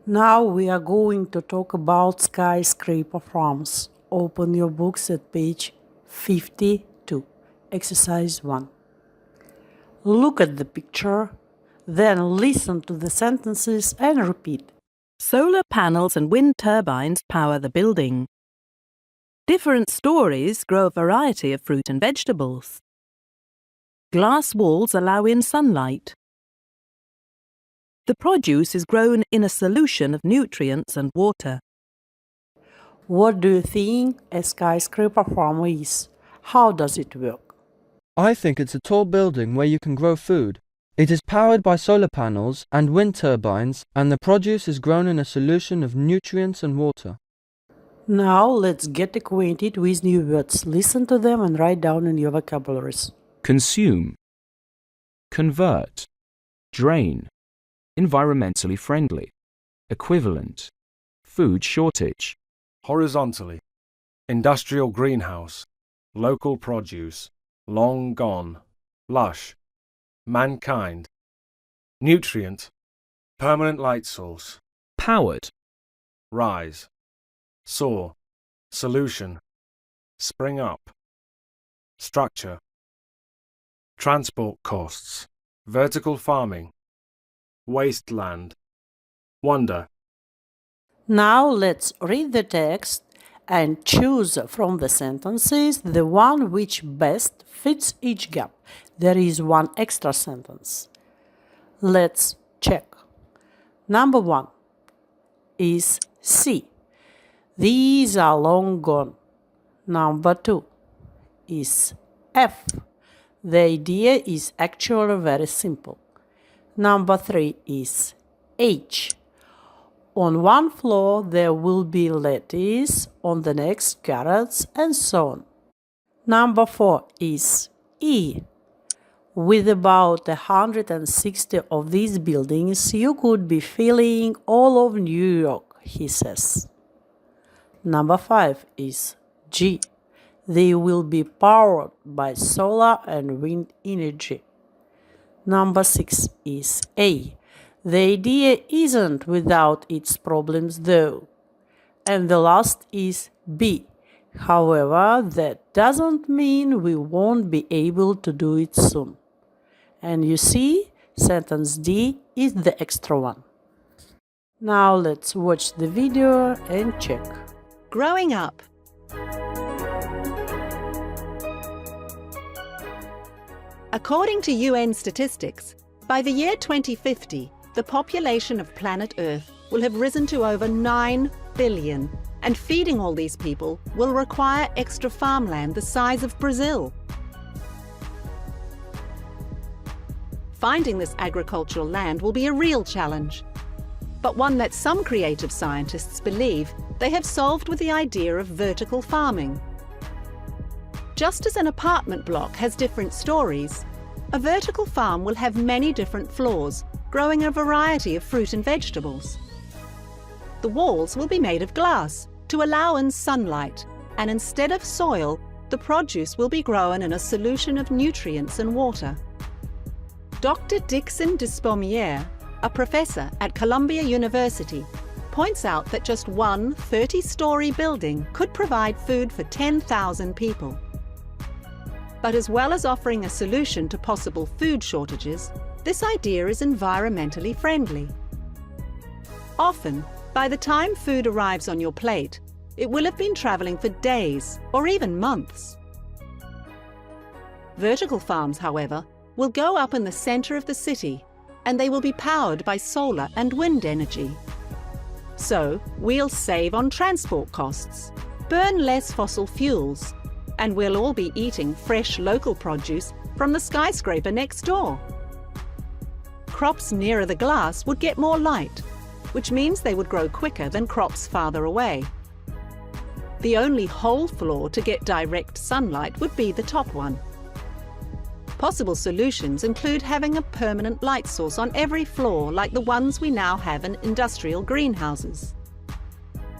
Now we are going to talk about skyscraper farms. Open your books at page 52, exercise 1. Look at the picture, then listen to the sentences and repeat. Solar panels and wind turbines power the building. Different stories grow a variety of fruit and vegetables. Glass walls allow in sunlight. The produce is grown in a solution of nutrients and water. What do you think a skyscraper farm is? How does it work? I think it's a tall building where you can grow food. It is powered by solar panels and wind turbines, and the produce is grown in a solution of nutrients and water. Now let's get acquainted with new words. Listen to them and write down in your vocabularies. Consume, convert, drain, environmentally friendly, equivalent, food shortage, horizontally, industrial greenhouse, local produce, long gone, lush, mankind, nutrient, permanent light source, powered, rise, soar, solution, spring up, structure, transport costs, vertical farming, wasteland, wonder. Now let's read the text and choose from the sentences the one which best fits each gap. There is one extra sentence. Let's check. Number 1 is C. These are long gone. Number 2 is F. The idea is actually very simple. Number 3 is H. On one floor there will be lettuce, on the next carrots, and so on. Number 4 is E. With about 160 of these buildings, you could be filling all of New York, he says. Number 5 is G. They will be powered by solar and wind energy. Number 6 is A. The idea isn't without its problems though. And the last is B. However, that doesn't mean we won't be able to do it soon. And you see, sentence D is the extra one. Now let's watch the video and check. Growing up. According to UN statistics, by the year 2050, the population of planet Earth will have risen to over 9 billion, and feeding all these people will require extra farmland the size of Brazil. Finding this agricultural land will be a real challenge, but one that some creative scientists believe they have solved with the idea of vertical farming. Just as an apartment block has different stories, a vertical farm will have many different floors, growing a variety of fruit and vegetables. The walls will be made of glass to allow in sunlight, and instead of soil, the produce will be grown in a solution of nutrients and water. Dr. Dixon Despommier, a professor at Columbia University, points out that just one 30-story building could provide food for 10,000 people. But as well as offering a solution to possible food shortages, this idea is environmentally friendly. Often, by the time food arrives on your plate, it will have been traveling for days or even months. Vertical farms, however, will go up in the center of the city, and they will be powered by solar and wind energy. So, we'll save on transport costs, burn less fossil fuels, and we'll all be eating fresh local produce from the skyscraper next door. Crops nearer the glass would get more light, which means they would grow quicker than crops farther away. The only whole floor to get direct sunlight would be the top one. Possible solutions include having a permanent light source on every floor like the ones we now have in industrial greenhouses.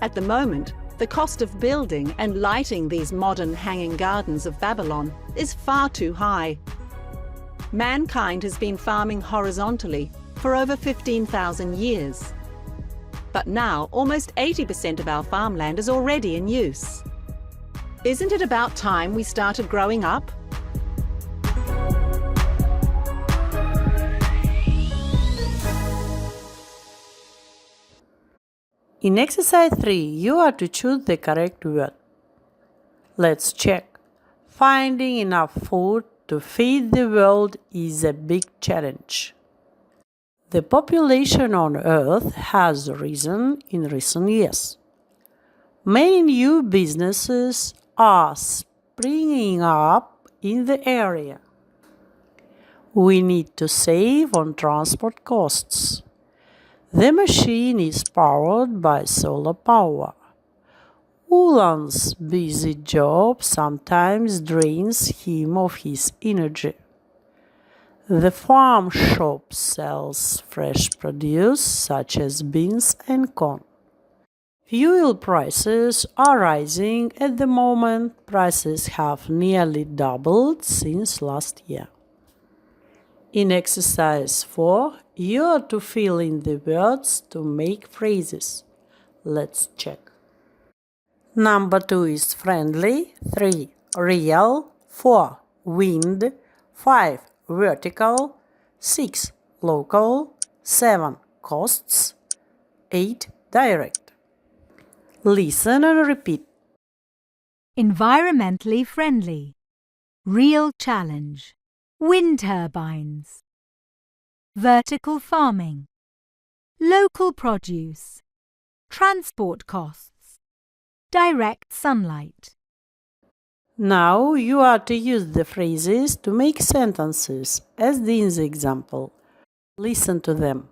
At the moment, the cost of building and lighting these modern hanging gardens of Babylon is far too high. Mankind has been farming horizontally for over 15,000 years. But now, almost 80% of our farmland is already in use. Isn't it about time we started growing up? In exercise 3, you are to choose the correct word. Let's check. Finding enough food to feed the world is a big challenge. The population on Earth has risen in recent years. Many new businesses are springing up in the area. We need to save on transport costs. The machine is powered by solar power. Ulan's busy job sometimes drains him of his energy. The farm shop sells fresh produce such as beans and corn. Fuel prices are rising at the moment. Prices have nearly doubled since last year. In exercise 4, you are to fill in the words to make phrases. Let's check. Number 2 is friendly, 3 real, 4 wind, 5 vertical, 6 local, 7 costs, 8 direct. Listen and repeat. Environmentally friendly. Real challenge. Wind turbines. Vertical farming. Local produce. Transport costs. Direct sunlight. Now you are to use the phrases to make sentences, as in the example. Listen to them.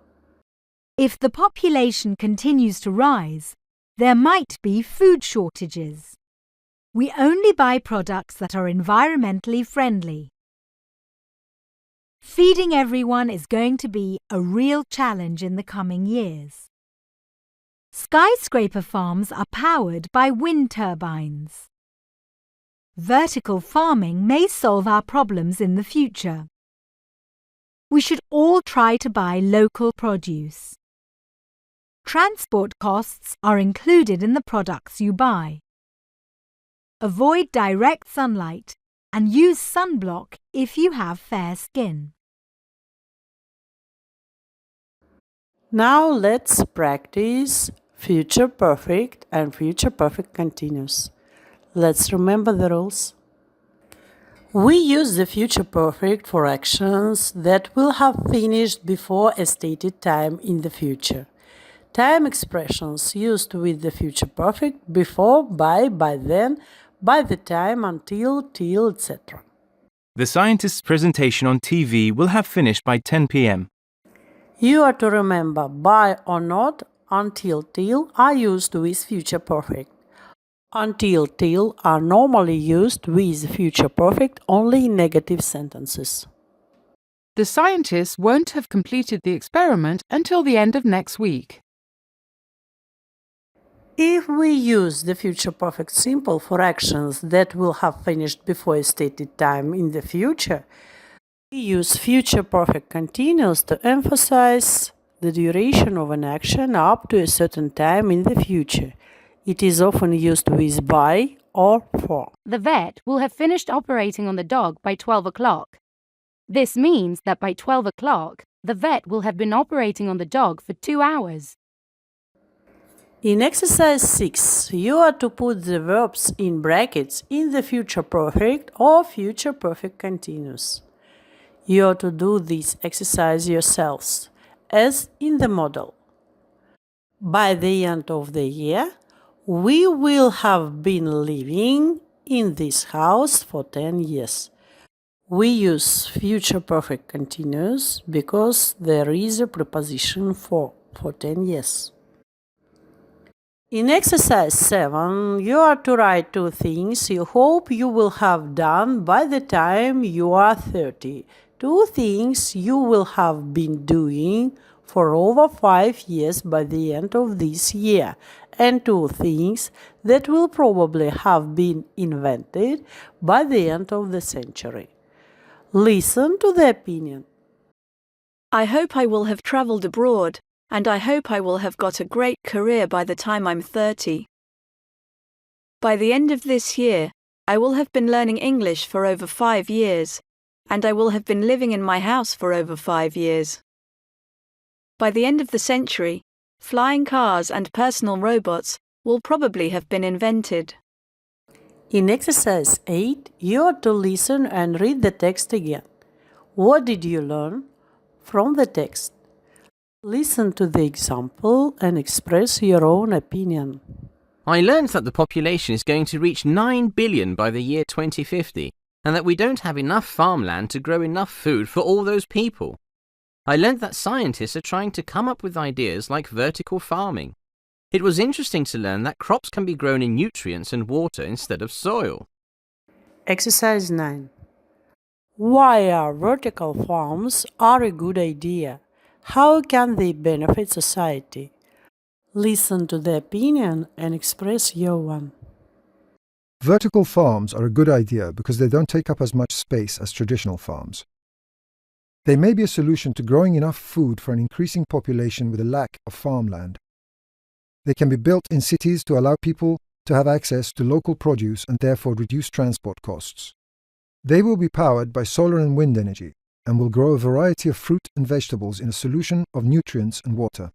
If the population continues to rise, there might be food shortages. We only buy products that are environmentally friendly. Feeding everyone is going to be a real challenge in the coming years. Skyscraper farms are powered by wind turbines. Vertical farming may solve our problems in the future. We should all try to buy local produce. Transport costs are included in the products you buy. Avoid direct sunlight and use sunblock if you have fair skin. Now let's practice future perfect and future perfect continuous. Let's remember the rules. We use the future perfect for actions that will have finished before a stated time in the future. Time expressions used with the future perfect before, by then, by the time, until, till, etc. The scientist's presentation on TV will have finished by 10 p.m. You are to remember by or not, until, till are used with future perfect. Until, till are normally used with future perfect only in negative sentences. The scientists won't have completed the experiment until the end of next week. If we use the future perfect simple for actions that will have finished before a stated time in the future, we use future perfect continuous to emphasize the duration of an action up to a certain time in the future. It is often used with by or for. The vet will have finished operating on the dog by 12 o'clock. This means that by 12 o'clock, the vet will have been operating on the dog for 2 hours. In exercise 6, you are to put the verbs in brackets in the future perfect or future perfect continuous. You are to do this exercise yourselves, as in the model. By the end of the year, we will have been living in this house for 10 years. We use future perfect continuous because there is a preposition for 10 years. In exercise 7, you are to write 2 things you hope you will have done by the time you are 30. 2 things you will have been doing for over 5 years by the end of this year, and 2 things that will probably have been invented by the end of the century. Listen to the opinion. I hope I will have travelled abroad and I hope I will have got a great career by the time I'm 30. By the end of this year, I will have been learning English for over 5 years, and I will have been living in my house for over 5 years. By the end of the century, flying cars and personal robots will probably have been invented. In exercise 8, you are to listen and read the text again. What did you learn from the text? Listen to the example and express your own opinion. I learned that the population is going to reach 9 billion by the year 2050, and that we don't have enough farmland to grow enough food for all those people. I learned that scientists are trying to come up with ideas like vertical farming. It was interesting to learn that crops can be grown in nutrients and water instead of soil. Exercise 9. Why are vertical farms a good idea? How can they benefit society? Listen to the opinion and express your one. Vertical farms are a good idea because they don't take up as much space as traditional farms. They may be a solution to growing enough food for an increasing population with a lack of farmland. They can be built in cities to allow people to have access to local produce and therefore reduce transport costs. They will be powered by solar and wind energy and will grow a variety of fruit and vegetables in a solution of nutrients and water.